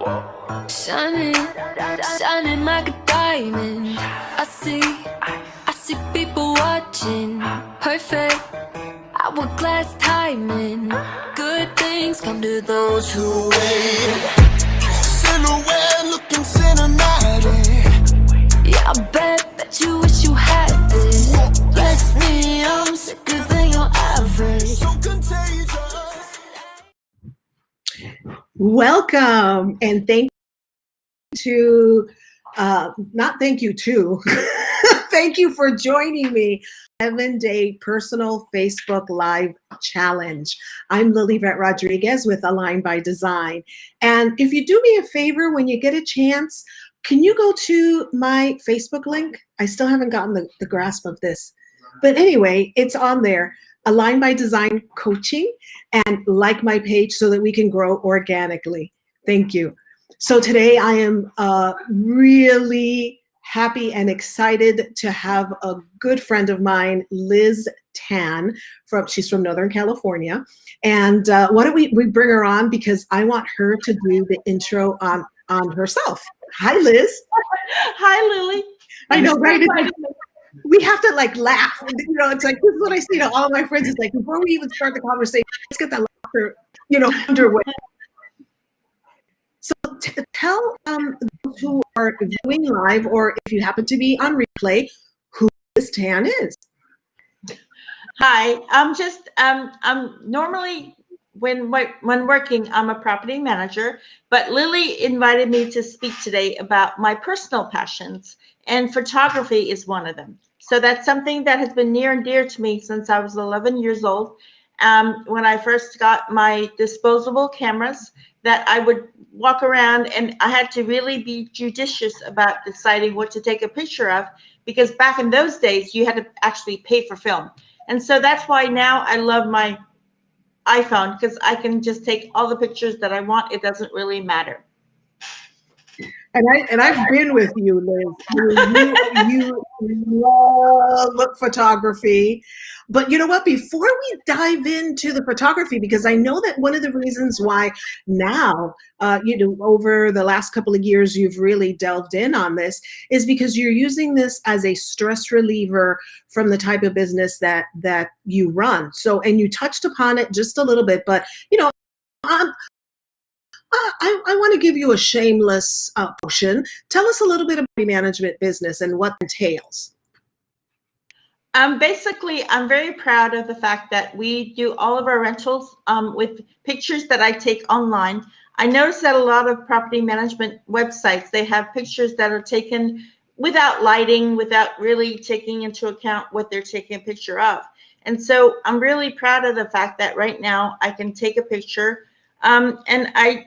Shining, shining like a diamond. I see people watching. Perfect, hourglass timing. Good things come to those who wait. Silhouette looking cinematic. Yeah, I bet you wish you had this. Bless me, I'm sicker than your average. So contagious. Welcome and thank you to, not thank you to, thank you for joining me. 7-day personal Facebook Live challenge. I'm Lilyvette Rodriguez with Align by Design. And if you do me a favor, when you get a chance, can you go to my Facebook link? I still haven't gotten the grasp of this. But anyway, it's on there. Align by Design Coaching, and like my page so that we can grow organically. Thank you. So today I am really happy and excited to have a good friend of mine, Liz Tan, she's from Northern California. And why don't we bring her on, because I want her to do the intro on herself. Hi, Liz. Hi, Lily. I know, right? We have to like laugh. You know, it's like, this is what I say to all of my friends. It's like, before we even start the conversation, let's get that laughter, underway. So tell those who are viewing live, or if you happen to be on replay, who Liz Tan is. Hi, I'm normally when working, I'm a property manager, but Lily invited me to speak today about my personal passions, and photography is one of them. So that's something that has been near and dear to me since I was 11 years old. When I first got my disposable cameras, that I would walk around, and I had to really be judicious about deciding what to take a picture of, because back in those days, you had to actually pay for film. And so that's why now I love my iPhone, because I can just take all the pictures that I want. It doesn't really matter. And I've been with you, Liz. You love photography. But you know what? Before we dive into the photography, because I know that one of the reasons why now, over the last couple of years, you've really delved in on this, is because you're using this as a stress reliever from the type of business that you run. So, and you touched upon it just a little bit, but I want to give you a shameless portion. Tell us a little bit about the management business and what it entails. Basically, I'm very proud of the fact that we do all of our rentals with pictures that I take online. I noticed that a lot of property management websites, they have pictures that are taken without lighting, without really taking into account what they're taking a picture of. And so I'm really proud of the fact that right now I can take a picture, and I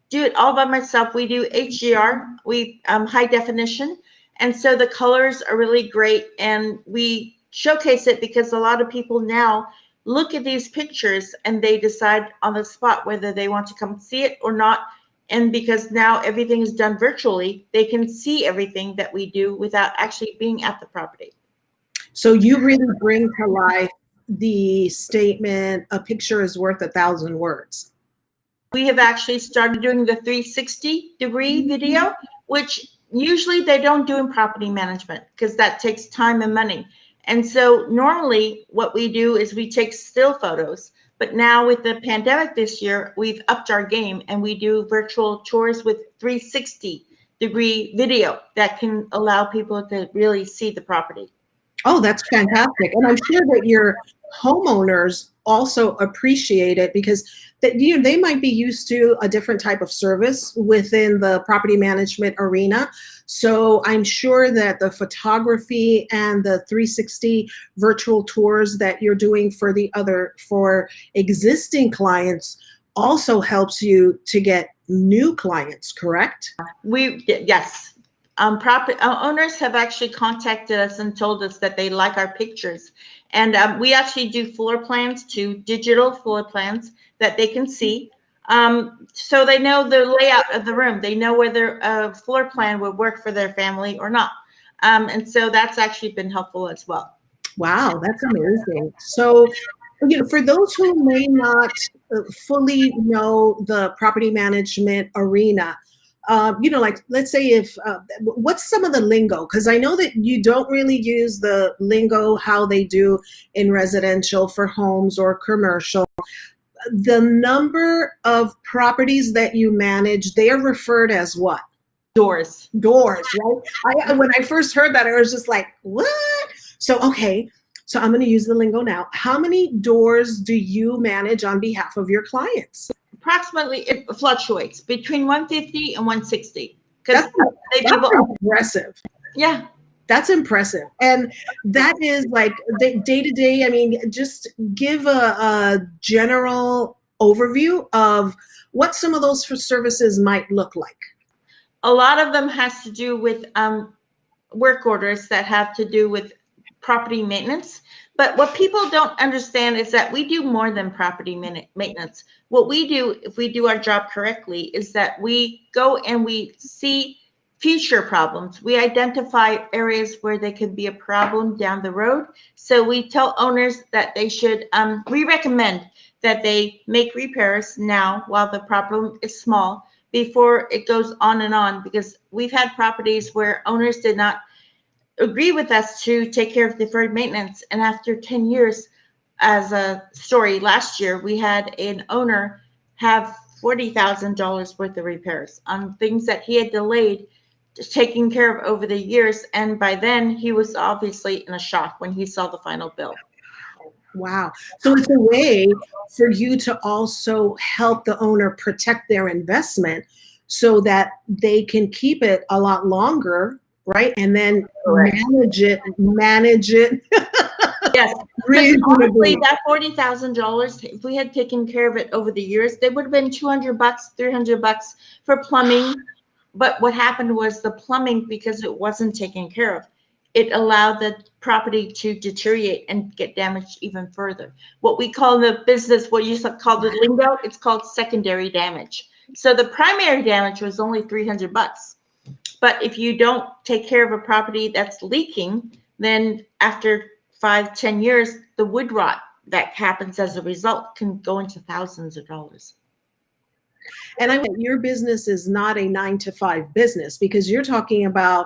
do it all by myself. We do HDR, we high definition, and so the colors are really great, and we showcase it because a lot of people now look at these pictures and they decide on the spot whether they want to come see it or not. And because now everything is done virtually, they can see everything that we do without actually being at the property. So you really bring to life the statement, a picture is worth 1,000 words. We have actually started doing the 360-degree video, which usually they don't do in property management because that takes time and money. And so normally what we do is we take still photos, but now with the pandemic this year, we've upped our game and we do virtual tours with 360-degree video that can allow people to really see the property. Oh, that's fantastic. And I'm sure that your homeowners also appreciate it, because that they might be used to a different type of service within the property management arena. So I'm sure that the photography and the 360 virtual tours that you're doing for existing clients also helps you to get new clients, correct? Yes. Property owners have actually contacted us and told us that they like our pictures. And we actually do floor plans, to digital floor plans that they can see. So they know the layout of the room. They know whether a floor plan would work for their family or not. And so that's actually been helpful as well. Wow, that's amazing. So, for those who may not fully know the property management arena, like let's say if what's some of the lingo? Because I know that you don't really use the lingo how they do in residential for homes or commercial. The number of properties that you manage, they are referred as what? Doors. Doors, right? When I first heard that, I was just like, what? So, okay. So I'm going to use the lingo now. How many doors do you manage on behalf of your clients? Approximately, it fluctuates between 150 and 160. That's impressive. Yeah. That's impressive. And that is like day to day. I mean, just give a general overview of what some of those services might look like. A lot of them has to do with work orders that have to do with property maintenance. But what people don't understand is that we do more than property maintenance. What we do, if we do our job correctly, is that we go and we see future problems. We identify areas where they could be a problem down the road. So we tell owners that they should, we recommend that they make repairs now while the problem is small before it goes on and on, because we've had properties where owners did not agree with us to take care of deferred maintenance. And after 10 years, as a story last year, we had an owner have $40,000 worth of repairs on things that he had delayed taking care of over the years. And by then he was obviously in a shock when he saw the final bill. Wow. So it's a way for you to also help the owner protect their investment so that they can keep it a lot longer, right? And then manage it. Yes. Honestly, that $40,000, if we had taken care of it over the years, they would have been $200, $300 for plumbing. But what happened was the plumbing, because it wasn't taken care of, it allowed the property to deteriorate and get damaged even further. What we call in the business, what you call the lingo, it's called secondary damage. So the primary damage was only $300. But if you don't take care of a property that's leaking, then after 5-10 years, the wood rot that happens as a result can go into thousands of dollars. And I mean, your business is not a 9-to-5 business, because you're talking about,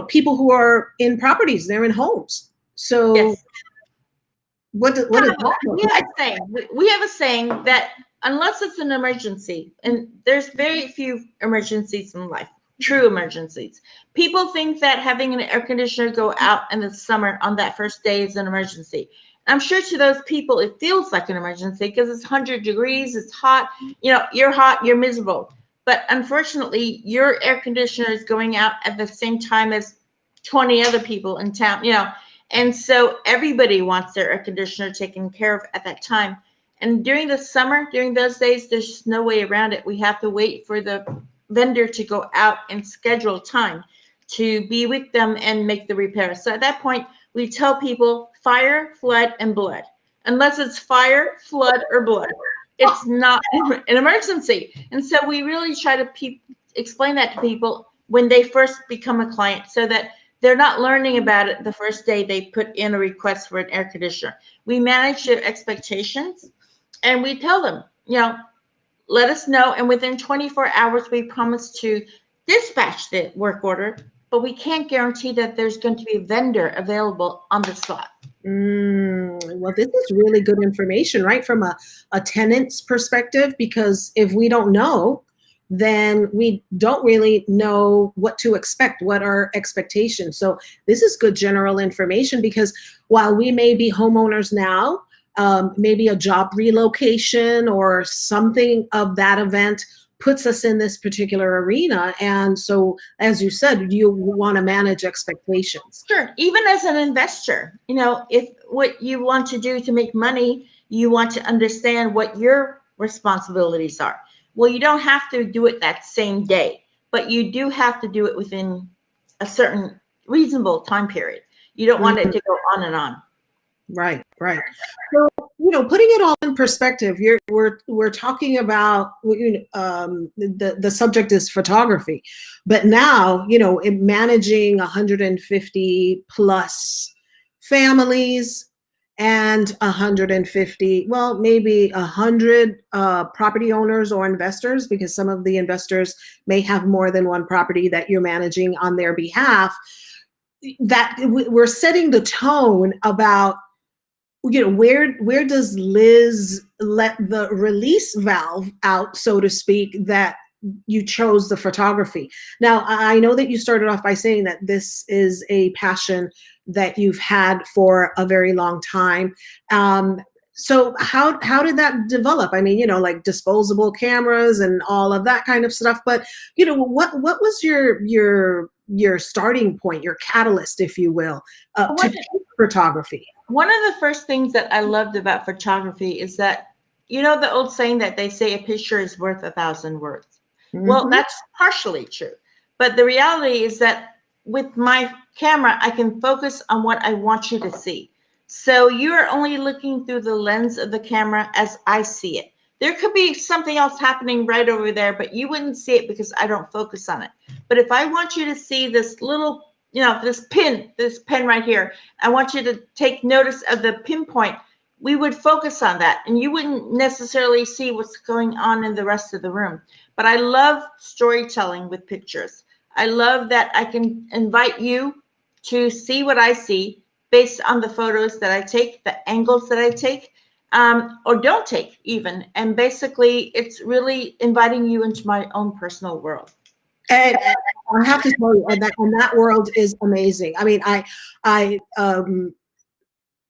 people who are in properties, they're in homes. So yes. What is that? We have a saying that unless it's an emergency, and there's very few emergencies in life, true emergencies. People think that having an air conditioner go out in the summer on that first day is an emergency. I'm sure to those people, it feels like an emergency because it's 100 degrees, it's hot, you're hot, you're miserable. But unfortunately, your air conditioner is going out at the same time as 20 other people in town, and so everybody wants their air conditioner taken care of at that time. And during the summer, during those days, there's just no way around it. We have to wait for the vendor to go out and schedule time to be with them and make the repairs. So at that point, we tell people fire, flood, and blood. Unless it's fire, flood, or blood, it's not an emergency. And so we really try to explain that to people when they first become a client, so that they're not learning about it the first day they put in a request for an air conditioner. We manage their expectations, and we tell them, let us know. And within 24 hours, we promise to dispatch the work order, but we can't guarantee that there's going to be a vendor available on the spot. Well, this is really good information, right? From a tenant's perspective, because if we don't know, then we don't really know what to expect, what are expectations. So this is good general information, because while we may be homeowners now, maybe a job relocation or something of that event puts us in this particular arena. And so, as you said, you want to manage expectations. Sure. Even as an investor, if what you want to do to make money, you want to understand what your responsibilities are. Well, you don't have to do it that same day, but you do have to do it within a certain reasonable time period. You don't want it to go on and on. Right. So, putting it all in perspective, we're talking about, the subject is photography, but now, in managing 150 plus families, and 150, well, maybe 100 property owners or investors, because some of the investors may have more than one property that you're managing on their behalf, that we're setting the tone about, where does Liz let the release valve out, so to speak, that you chose the photography. Now, I know that you started off by saying that this is a passion that you've had for a very long time. So how did that develop? I mean, like disposable cameras and all of that kind of stuff. But what was your starting point, your catalyst, if you will, to photography? One of the first things that I loved about photography is that, the old saying that they say a picture is worth 1,000 words. Well, that's partially true. But the reality is that with my camera, I can focus on what I want you to see. So you're only looking through the lens of the camera as I see it. There could be something else happening right over there, but you wouldn't see it because I don't focus on it. But if I want you to see this little, this pen right here, I want you to take notice of the pinpoint, we would focus on that, and you wouldn't necessarily see what's going on in the rest of the room. But I love storytelling with pictures. I love that I can invite you to see what I see based on the photos that I take, the angles that I take, or don't take even. And basically, it's really inviting you into my own personal world. And I have to tell you, and that world is amazing. I mean,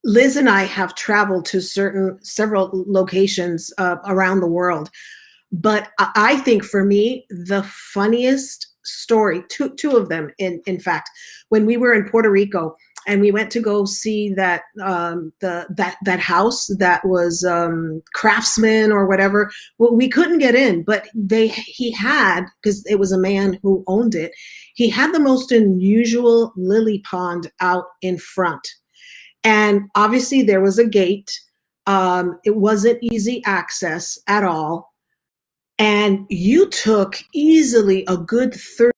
Liz and I have traveled to several locations around the world. But I think for me, the funniest story, two of them, in fact, when we were in Puerto Rico and we went to go see that that house that was Craftsman or whatever. Well, we couldn't get in, but he had, because it was a man who owned it, he had the most unusual lily pond out in front. And obviously there was a gate. It wasn't easy access at all. And you took easily a good 30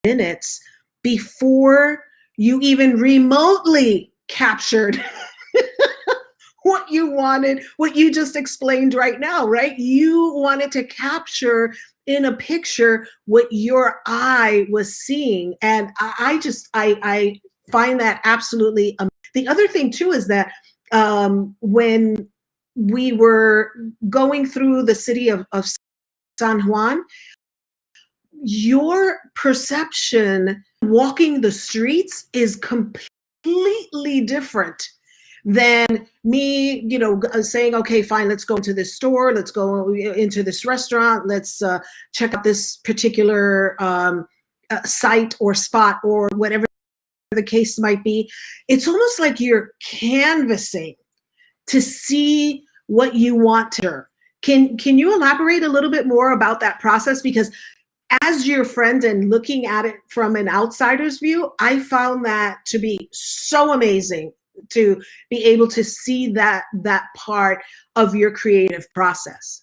minutes before you even remotely captured what you wanted, what you just explained right now, right? You wanted to capture in a picture what your eye was seeing. And I find that absolutely amazing. The other thing too is that when we were going through the city of San Juan, your perception walking the streets is completely different than me, saying, okay, fine, let's go into this store, let's go into this restaurant, let's check out this particular site or spot or whatever the case might be. It's almost like you're canvassing to see what you want to. Can you elaborate a little bit more about that process? Because as your friend and looking at it from an outsider's view, I found that to be so amazing, to be able to see that part of your creative process.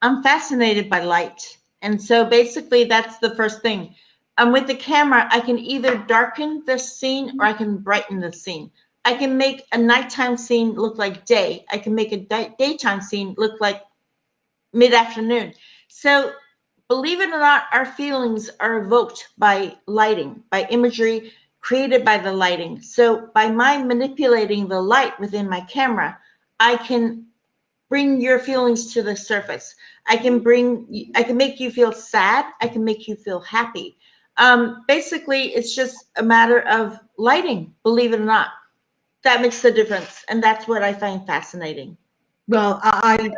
I'm fascinated by light. And so basically that's the first thing. With the camera, I can either darken the scene or I can brighten the scene. I can make a nighttime scene look like day. I can make a daytime scene look like mid-afternoon. So believe it or not, our feelings are evoked by lighting, by imagery created by the lighting. So by my manipulating the light within my camera, I can bring your feelings to the surface. I can make you feel sad. I can make you feel happy. Basically, it's just a matter of lighting, believe it or not. That makes the difference. And that's what I find fascinating. Well, I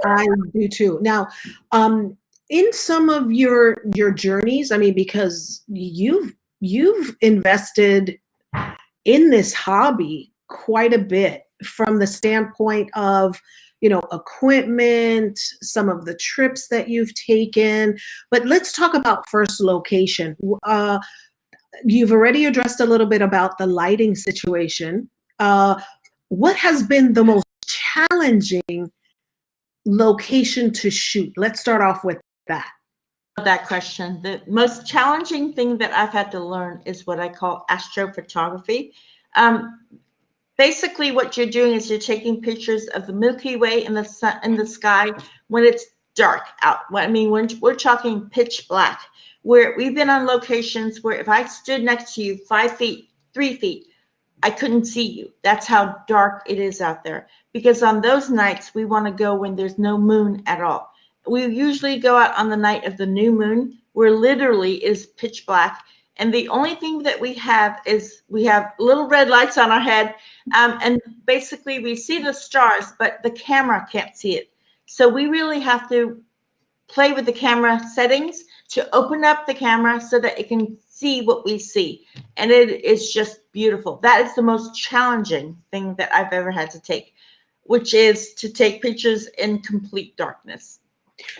do too. Now, in some of your journeys, I mean, because you've invested in this hobby quite a bit, from the standpoint of, equipment, some of the trips that you've taken. But let's talk about first location. You've already addressed a little bit about the lighting situation. What has been the most challenging location to shoot? Let's start off with that. That question. The most challenging thing that I've had to learn is what I call astrophotography. basically what you're doing is you're taking pictures of the Milky Way in the sun, in the sky when it's dark out. I mean, when we're talking pitch black, where we've been on locations where if I stood next to you 5 feet, 3 feet, I couldn't see you. That's how dark it is out there. Because on those nights, we want to go when there's no moon at all. We usually go out on the night of the new moon, where literally is pitch black. And the only thing that we have is we have little red lights on our head. And basically we see the stars, but the camera can't see it. So we really have to play with the camera settings to open up the camera so that it can see what we see. And it is just beautiful. That is the most challenging thing that I've ever had to take, which is to take pictures in complete darkness.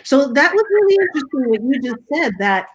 So that was really interesting what you just said, that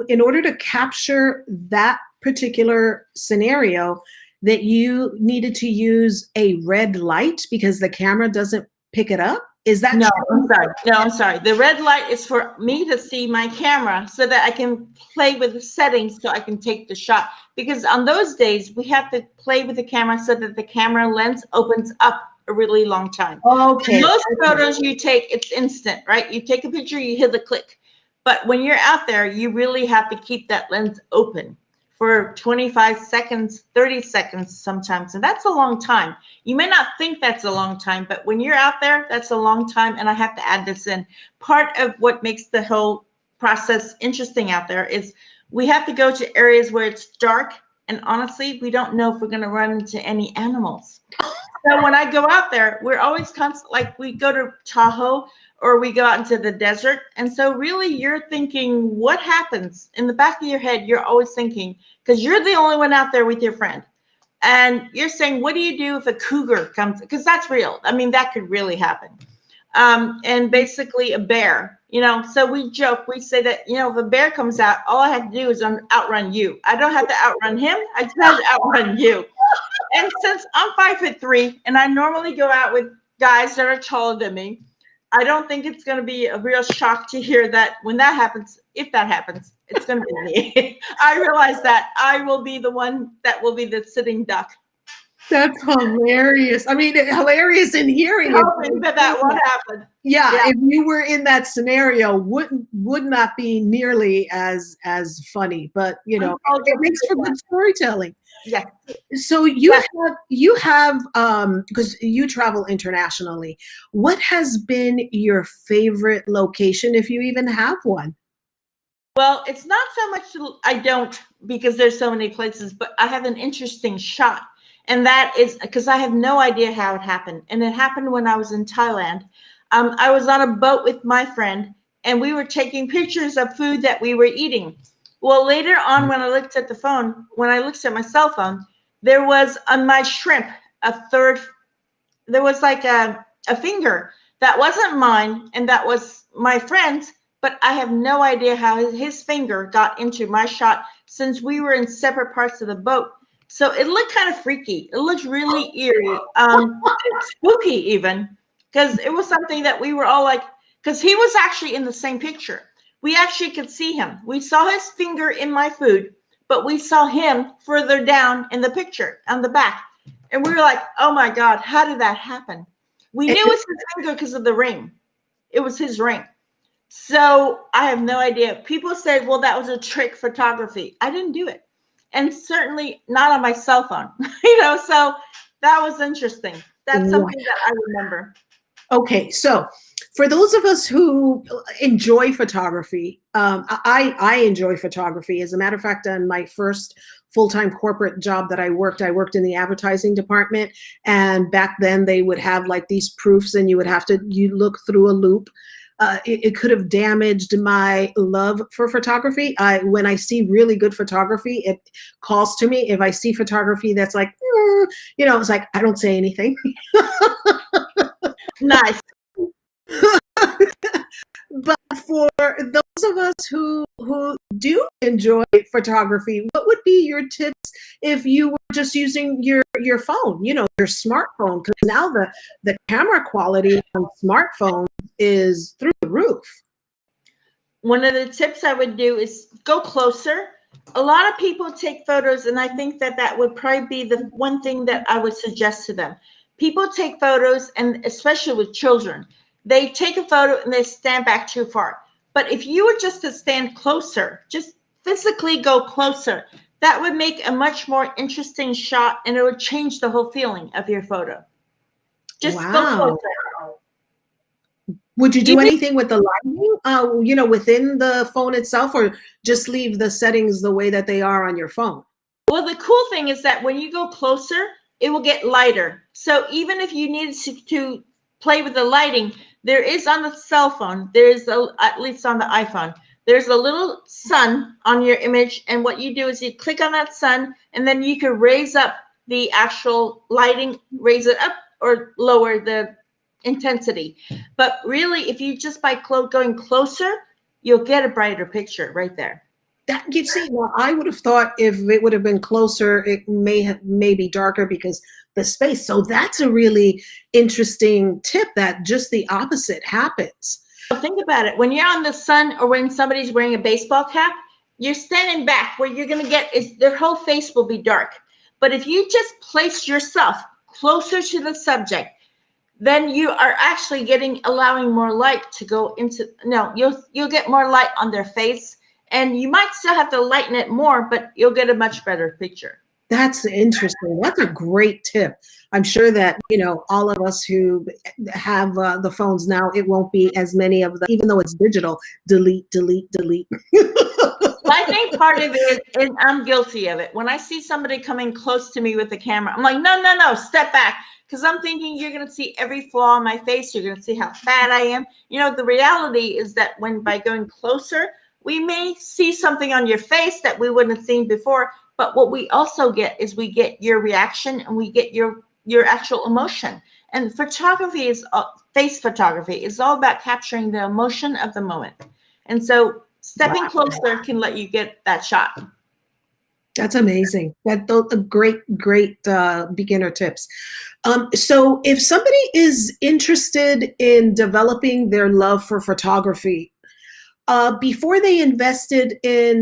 in order to capture that particular scenario, that you needed to use a red light because the camera doesn't pick it up. Is that no? true? I'm sorry. No, I'm sorry. The red light is for me to see my camera so that I can play with the settings so I can take the shot. Because on those days, we have to play with the camera so that the camera lens opens up a really long time. Okay. Most photos you take, it's instant, right? You take a picture, you hit the click. But when you're out there, you really have to keep that lens open for 25 seconds, 30 seconds sometimes. And that's a long time. You may not think that's a long time, but when you're out there, that's a long time. And I have to add this in. Part of what makes the whole process interesting out there is we have to go to areas where it's dark. And honestly, we don't know if we're going to run into any animals. So when I go out there, we're always constant, like we go to Tahoe or we go out into the desert. And so really you're thinking, what happens in the back of your head? You're always thinking, because you're the only one out there with your friend. And you're saying, what do you do if a cougar comes? Because that's real. I mean, that could really happen. And basically a bear, you know, so we joke, we say that, you know, if a bear comes out, all I have to do is outrun you. I don't have to outrun him. I just have to outrun you. And since I'm 5'3" and I normally go out with guys that are taller than me, I don't think it's going to be a real shock to hear that when that happens, if that happens, it's going to be me. I realize that I will be the one that will be the sitting duck. That's hilarious. I mean, hilarious in hearing it. Hoping that won't happen. Yeah, if you were in that scenario, would not be nearly as funny. But you know, it makes for good storytelling. Yeah. So you have because you travel internationally. What has been your favorite location, if you even have one? Well, it's not so much I don't, because there's so many places, but I have an interesting shot. And that is because I have no idea how it happened. And it happened when I was in Thailand. I was on a boat with my friend and we were taking pictures of food that we were eating. Well, later on, when I looked at my cell phone, there was on my shrimp, there was like a finger that wasn't mine and that was my friend's, but I have no idea how his finger got into my shot since we were in separate parts of the boat. So it looked kind of freaky. It looked really eerie, spooky even, because it was something that we were all like, because he was actually in the same picture. We actually could see him. We saw his finger in my food, but we saw him further down in the picture on the back. And we were like, oh my God, how did that happen? We knew it was his finger because of the ring. It was his ring. So I have no idea. People said, well, that was a trick photography. I didn't do it. And certainly not on my cell phone, you know, so that was interesting. That's something that I remember. Okay, so for those of us who enjoy photography, I enjoy photography. As a matter of fact, on my first full-time corporate job that I worked in the advertising department. And back then they would have like these proofs and you look through a loop. It could have damaged my love for photography. When I see really good photography, it calls to me. If I see photography that's like, you know, it's like, I don't say anything. Nice. But for those of us who do enjoy photography, what would be your tips if you were just using your phone, you know, your smartphone? Because now the camera quality on smartphones is through the roof. One of the tips I would do is go closer A lot of people take photos, and I think that that would probably be the one thing that I would suggest to them. People take photos, and especially with children, they take a photo and they stand back too far. But if you were just to stand closer, just physically go closer, that would make a much more interesting shot, and it would change the whole feeling of your photo. Just go Wow. closer. Would you do Even anything with the lighting, within the phone itself, or just leave the settings the way that they are on your phone? Well, the cool thing is that when you go closer, it will get lighter. So even if you needed to play with the lighting, there is on the cell phone, at least on the iPhone, there's a little sun on your image. And what you do is you click on that sun, and then you can raise up the actual lighting, raise it up or lower the intensity. But really, if you just by going closer, you'll get a brighter picture right there. That you see, well, I would have thought if it would have been closer, it may be darker because the space. So that's a really interesting tip that just the opposite happens. Think about it. When you're on the sun or when somebody's wearing a baseball cap, you're standing back. Where you're going to get is their whole face will be dark. But if you just place yourself closer to the subject, then you are actually allowing more light to go into. No, you'll get more light on their face, and you might still have to lighten it more, but you'll get a much better picture. That's interesting. That's a great tip. I'm sure that, all of us who have the phones now, it won't be as many of them, even though it's digital, delete, delete, delete. I think part of it is, and I'm guilty of it. When I see somebody coming close to me with the camera, I'm like, no, step back. Because I'm thinking you're going to see every flaw on my face. You're going to see how fat I am. The reality is that by going closer, we may see something on your face that we wouldn't have seen before. But what we also get is we get your reaction, and we get your actual emotion. And face photography is all about capturing the emotion of the moment. And so stepping closer can let you get that shot. That's amazing. Those are great beginner tips. So if somebody is interested in developing their love for photography, before they invested in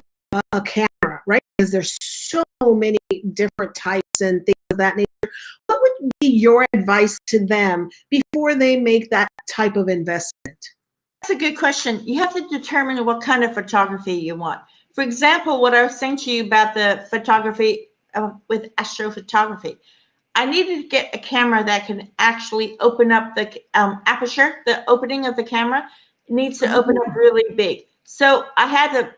a camera, right? Because there's so many different types and things of that nature. What would be your advice to them before they make that type of investment? That's a good question. You have to determine what kind of photography you want. For example, what I was saying to you about the photography with astrophotography, I needed to get a camera that can actually open up the aperture. The opening of the camera needs to open up really big. So I had to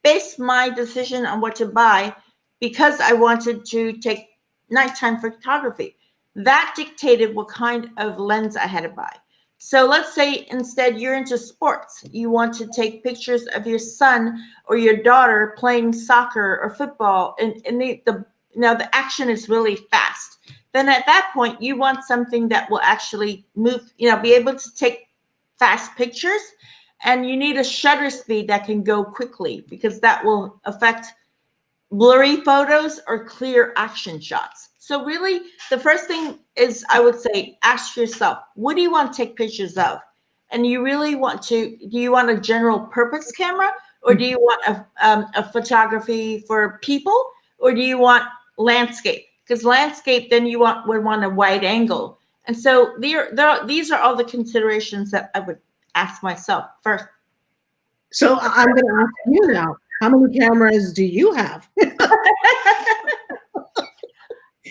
base my decision on what to buy because I wanted to take nighttime photography. That dictated what kind of lens I had to buy. So let's say instead you're into sports. You want to take pictures of your son or your daughter playing soccer or football, and the action is really fast. Then at that point, you want something that will actually move, be able to take fast pictures, and you need a shutter speed that can go quickly because that will affect blurry photos or clear action shots. So really, the first thing is, I would say, ask yourself, what do you want to take pictures of? And you really do you want a general purpose camera, or do you want a photography for people, or do you want landscape? Because landscape, then you would want a wide angle. And so these are all the considerations that I would ask myself first. So I'm going to ask you now, how many cameras do you have?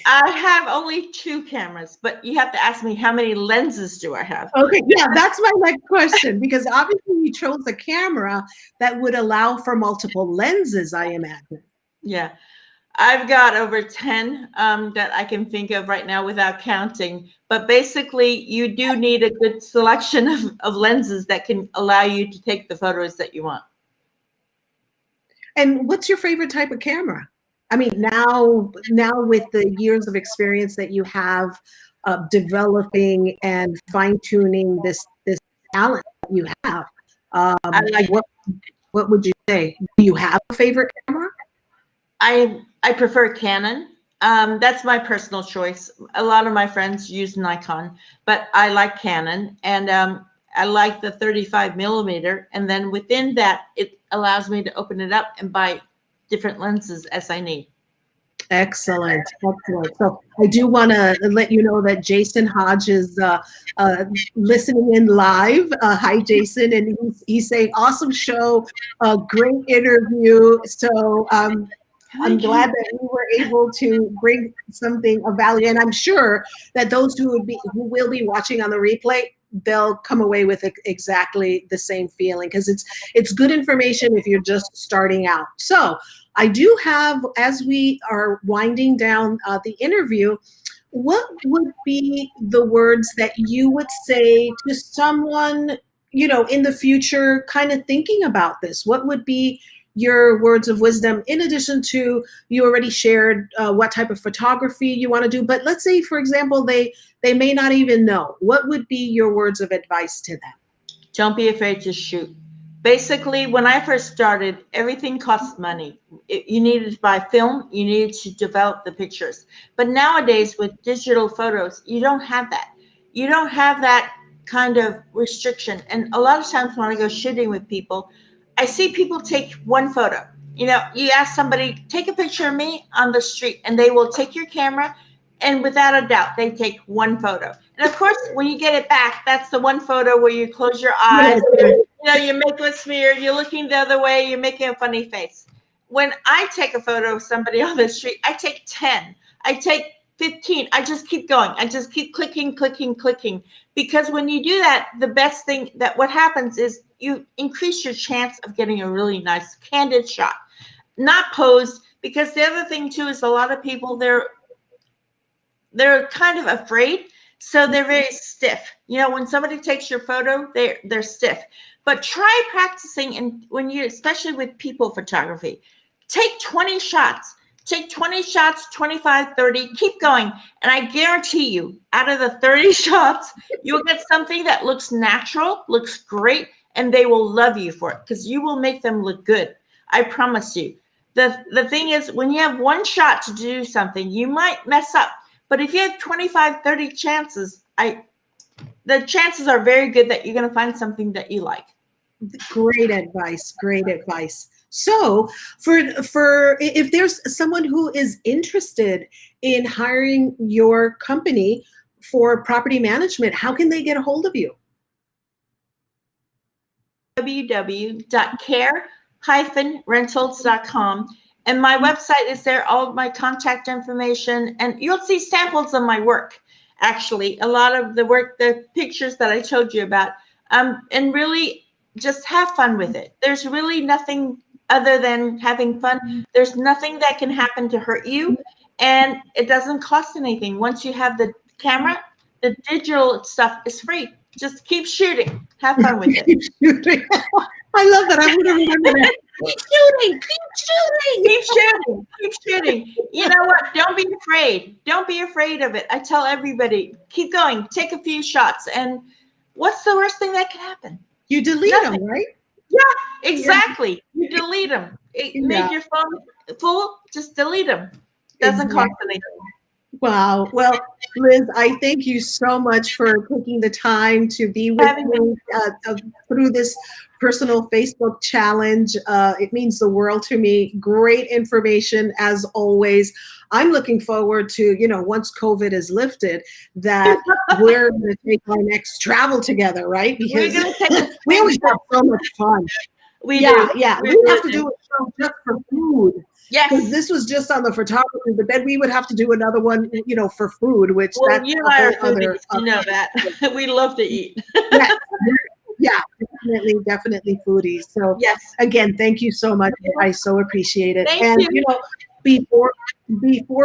I have only 2 cameras, but you have to ask me how many lenses do I have? Okay, yeah, that's my next question, because obviously you chose a camera that would allow for multiple lenses, I imagine. Yeah, I've got over 10 that I can think of right now without counting. But basically, you do need a good selection of lenses that can allow you to take the photos that you want. And what's your favorite type of camera? I mean, now with the years of experience that you have developing and fine-tuning this talent that you have, what would you say? Do you have a favorite camera? I prefer Canon. That's my personal choice. A lot of my friends use Nikon, but I like Canon, and I like the 35 millimeter. And then within that, it allows me to open it up and buy different lenses as I need. Excellent, excellent. So I do want to let you know that Jason Hodge is listening in live. Hi, Jason, and he's saying awesome show, great interview. So I'm glad that we were able to bring something of value, and I'm sure that those who will be watching on the replay, they'll come away with exactly the same feeling, because it's good information if you're just starting out. So I do have, as we are winding down the interview, what would be the words that you would say to someone, in the future, kind of thinking about this? What would be your words of wisdom, in addition to, you already shared what type of photography you want to do, but let's say, for example, they may not even know. What would be your words of advice to them? Don't be afraid to shoot. Basically, when I first started, everything cost money. You needed to buy film, you needed to develop the pictures. But nowadays, with digital photos, you don't have that. You don't have that kind of restriction. And a lot of times when I go shooting with people, I see people take one photo. You ask somebody, take a picture of me on the street, and they will take your camera, and without a doubt, they take one photo. And of course, when you get it back, that's the one photo where you close your eyes, you make a smear, you're looking the other way, you're making a funny face. When I take a photo of somebody on the street, I take 10, I take 15, I just keep going. I just keep clicking, clicking, clicking. Because when you do that, the best thing that what happens is you increase your chance of getting a really nice candid shot, not posed. Because the other thing too is a lot of people, they're kind of afraid, so they're very stiff. When somebody takes your photo, they're stiff. But try practicing, and especially with people photography, take 20 shots. Take 20 shots, 25, 30, keep going. And I guarantee you, out of the 30 shots, you'll get something that looks natural, looks great, and they will love you for it, because you will make them look good. I promise you. The thing is, when you have one shot to do something, you might mess up. But if you have 25, 30 chances, the chances are very good that you're going to find something that you like. Great advice. Great advice. So for if there's someone who is interested in hiring your company for property management, how can they get a hold of you? www.care-rentals.com. And my website is there, all of my contact information, and you'll see samples of my work. Actually, a lot of the work, the pictures that I told you about, and really just have fun with it. There's really nothing other than having fun. There's nothing that can happen to hurt you, and it doesn't cost anything. Once you have the camera, the digital stuff is free. Just keep shooting. Have fun with it. Keep shooting. I love that. I'm going to remember that. Keep shooting. Keep shooting. Keep shooting. Keep shooting. You know what? Don't be afraid. Don't be afraid of it. I tell everybody, keep going. Take a few shots. And what's the worst thing that can happen? You delete Nothing. them, right? Yeah, exactly. You delete them. It made your phone full. Just delete them. Doesn't cost anything. Wow. Well, Liz, I thank you so much for taking the time to be with me through this personal Facebook challenge. It means the world to me. Great information as always. I'm looking forward to, once COVID is lifted, that we're going to take our next travel together, right? Because we always have so much fun. We do. Yeah. We have to do a show just for food. Yes. Because this was just on the photography, but then we would have to do another one, for food, which well, you and I are foodies. You know that. We love to eat. Yeah, definitely foodies. So yes. Again, thank you so much. I so appreciate it. Thank you. Before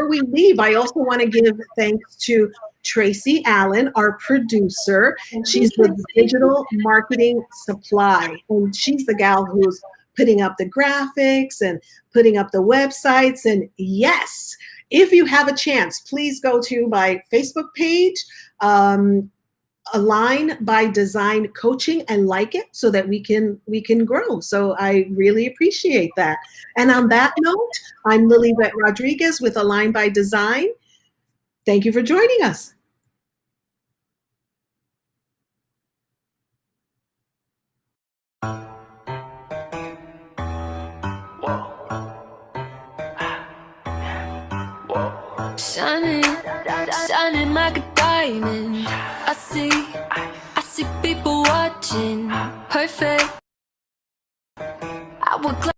we leave, I also want to give thanks to Tracy Allen, our producer. She's the digital marketing supply, and she's the gal who's putting up the graphics and putting up the websites. And yes, if you have a chance, please go to my Facebook page, Align by Design Coaching, and like it so that we can grow. So I really appreciate that. And on that note, I'm Lilyvette Rodriguez with Align by Design. Thank you for joining us. Whoa. shining, shining like a diamond. I see people watching, perfect. I would